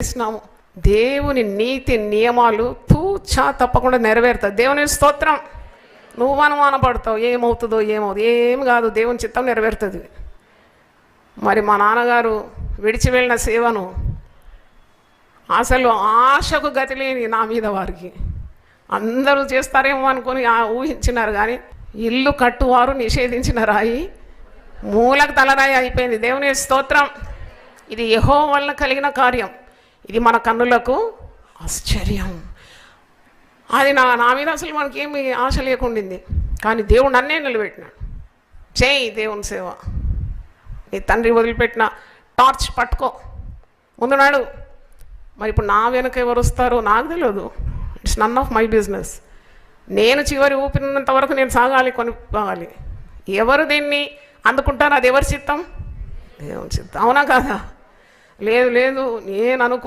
చేసినాము. దేవుని నీతి నియమాలు తూచా తప్పకుండా నెరవేరుతాయి. దేవుని స్తోత్రం. నువ్వు అనుమానపడతావు ఏమవుతుందో ఏం కాదు, దేవుని చిత్తం నెరవేరుతుంది. మరి మా నాన్నగారు విడిచి వెళ్ళిన సేవను అసలు ఆశకు గతి లేని నా మీద వారికి అందరూ చేస్తారేమో అనుకొని ఊహించినారు. కానీ ఇల్లు కట్టువారు నిషేధించిన రాయి మూలకు తలరాయి అయిపోయింది. దేవుని స్తోత్రం. ఇది యెహోవా వలన కలిగిన కార్యం. ఇది మన కన్నులకు ఆశ్చర్యం. అది నా మీద అసలు మనకేమి ఆశ లేకుండింది. కానీ దేవుడు నన్నే నిలబెట్టినాడు. చేయి దేవుని సేవ. నీ తండ్రి వదిలిపెట్టిన టార్చ్ పట్టుకో, ముందు నాడు. మరి ఇప్పుడు నా వెనక ఎవరు వస్తారో నాకు తెలియదు. It's none of my business. నేను చివరి ఊపిరినంత వరకు నేను సాగాలి, కొనుక్కోవాలి. ఎవరు దీన్ని అందుకుంటారో అది ఎవరి చిత్తం? దేవుని చిత్తం. అవునా కాదా? లేదు నేను అనుకున్న